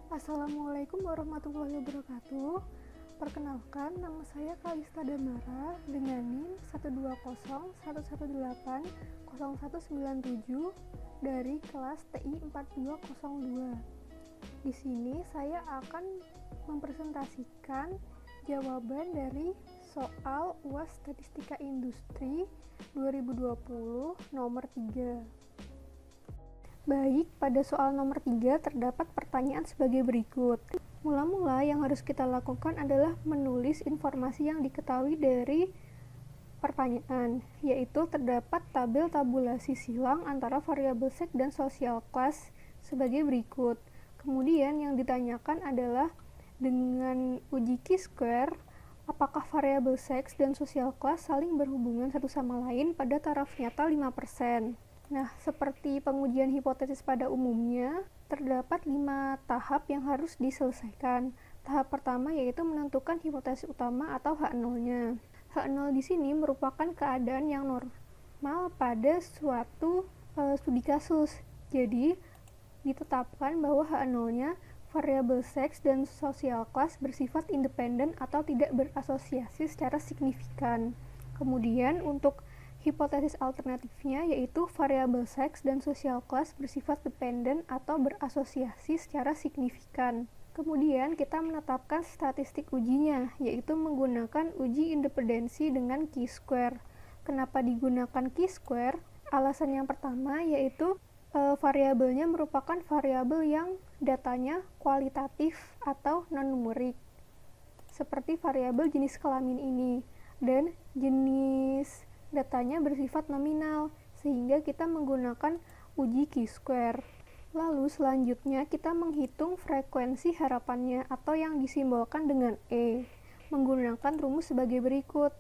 Assalamualaikum warahmatullahi wabarakatuh. Perkenalkan, nama saya Kalista Damara dengan NIM 12011180197 dari kelas TI 4202. Di sini saya akan mempresentasikan jawaban dari soal UAS Statistika Industri 2020 nomor 3. Baik, pada soal nomor 3 terdapat pertanyaan sebagai berikut. Mula-mula yang harus kita lakukan adalah menulis informasi yang diketahui dari pertanyaan, yaitu terdapat tabel tabulasi silang antara variabel seks dan social class sebagai berikut. Kemudian yang ditanyakan adalah dengan uji chi-square, apakah variabel seks dan social class saling berhubungan satu sama lain pada taraf nyata 5%. Nah, seperti pengujian hipotesis pada umumnya, terdapat 5 tahap yang harus diselesaikan. Tahap pertama yaitu menentukan hipotesis utama atau H0-nya. H0 di sini merupakan keadaan yang normal pada suatu studi kasus. Jadi, ditetapkan bahwa H0-nya variabel seks dan social class bersifat independen atau tidak berasosiasi secara signifikan. Kemudian, untuk hipotesis alternatifnya yaitu variabel seks dan social class bersifat dependen atau berasosiasi secara signifikan. Kemudian kita menetapkan statistik ujinya, yaitu menggunakan uji independensi dengan chi-square. Kenapa digunakan chi-square? Alasan yang pertama yaitu variabelnya merupakan variabel yang datanya kualitatif atau non-numerik, seperti variabel jenis kelamin ini, dan jenis datanya bersifat nominal, sehingga kita menggunakan uji chi-square. Lalu selanjutnya kita menghitung frekuensi harapannya atau yang disimbolkan dengan E, menggunakan rumus sebagai berikut.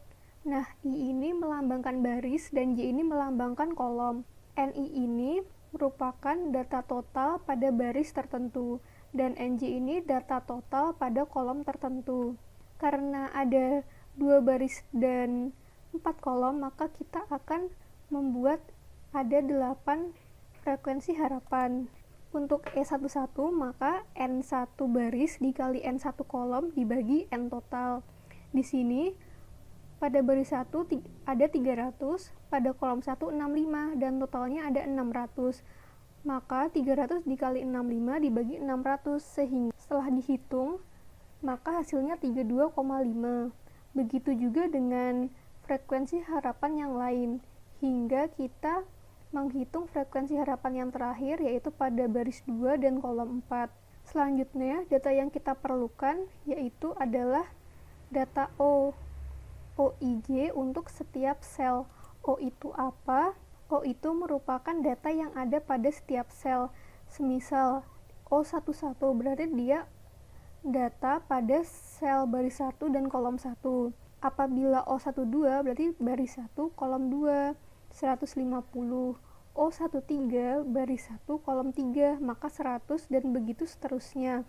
Nah, I ini melambangkan baris dan J ini melambangkan kolom. NI ini merupakan data total pada baris tertentu, dan NJ ini data total pada kolom tertentu. Karena ada 2 baris dan 4 kolom, maka kita akan membuat ada 8 frekuensi harapan. Untuk E11, maka N1 baris dikali N1 kolom dibagi N total. Di sini, pada baris 1 ada 300, pada kolom 1 65, dan totalnya ada 600. Maka 300 dikali 65 dibagi 600, sehingga setelah dihitung, maka hasilnya 32,5. Begitu juga dengan frekuensi harapan yang lain, hingga kita menghitung frekuensi harapan yang terakhir, yaitu pada baris 2 dan kolom 4. Selanjutnya, data yang kita perlukan yaitu adalah data O, OIJ untuk setiap sel. O itu apa? O itu merupakan data yang ada pada setiap sel. Semisal O11 berarti dia data pada sel baris 1 dan kolom 1. Apabila O12 berarti baris 1 kolom 2 150, O13 baris 1 kolom 3 maka 100, dan begitu seterusnya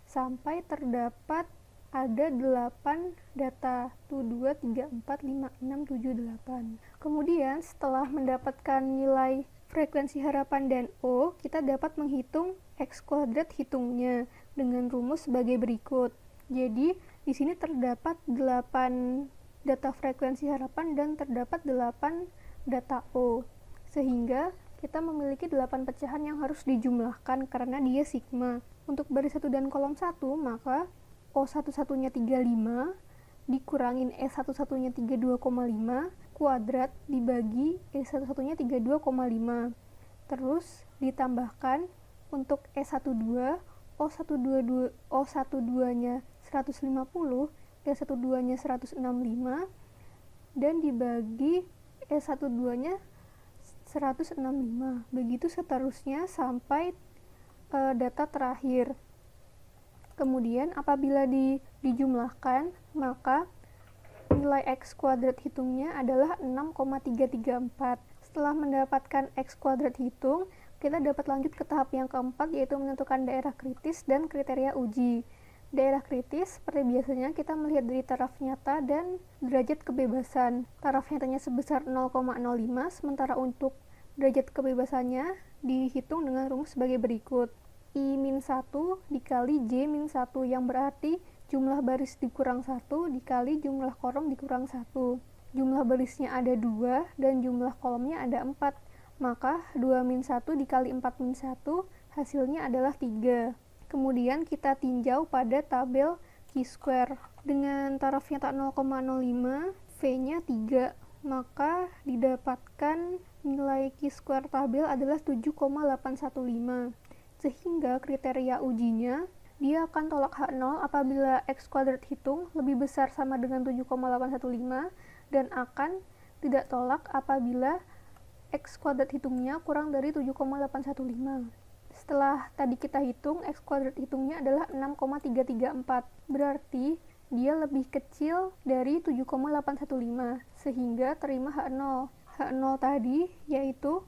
sampai terdapat ada 8 data 1, 2, 3, 4, 5, 6, 7, 8. Kemudian setelah mendapatkan nilai frekuensi harapan dan O, kita dapat menghitung X kuadrat hitungnya dengan rumus sebagai berikut. Jadi di sini terdapat 8 data frekuensi harapan dan terdapat 8 data O, sehingga kita memiliki 8 pecahan yang harus dijumlahkan karena dia sigma. Untuk baris 1 dan kolom 1, maka O11-nya 35 dikurangin E11-nya 32,5 kuadrat dibagi E11-nya 32,5. Terus ditambahkan untuk E12, O12-nya 150, E12-nya 165, dan dibagi E12-nya 165. Begitu seterusnya sampai data terakhir. Kemudian apabila dijumlahkan, maka nilai X kuadrat hitungnya adalah 6,334. Setelah mendapatkan X kuadrat hitung, kita dapat lanjut ke tahap yang keempat, yaitu menentukan daerah kritis dan kriteria uji. Daerah kritis, seperti biasanya, kita melihat dari taraf nyata dan derajat kebebasan. Taraf nyatanya sebesar 0,05, sementara untuk derajat kebebasannya dihitung dengan rumus sebagai berikut. I-1 dikali J-1 yang berarti jumlah baris dikurang 1 dikali jumlah kolom dikurang 1. Jumlah barisnya ada 2 dan jumlah kolomnya ada 4. Maka 2-1 dikali 4-1 hasilnya adalah 3. Kemudian kita tinjau pada tabel Q-square. Dengan taraf nyata 0,05, V-nya 3. Maka didapatkan nilai Q-square tabel adalah 7,815. Sehingga kriteria ujinya, dia akan tolak H0 apabila X kuadrat hitung lebih besar sama dengan 7,815 dan akan tidak tolak apabila X kuadrat hitungnya kurang dari 7,815. Setelah tadi kita hitung, X kuadrat hitungnya adalah 6,334. Berarti dia lebih kecil dari 7,815, sehingga terima H0. H0 tadi yaitu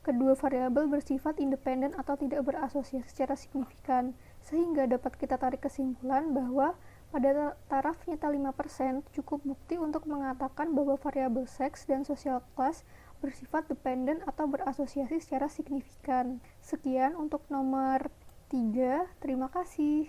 kedua variabel bersifat independen atau tidak berasosiasi secara signifikan, sehingga dapat kita tarik kesimpulan bahwa pada taraf nyata 5% cukup bukti untuk mengatakan bahwa variabel seks dan social class bersifat dependen atau berasosiasi secara signifikan. Sekian untuk nomor 3, terima kasih.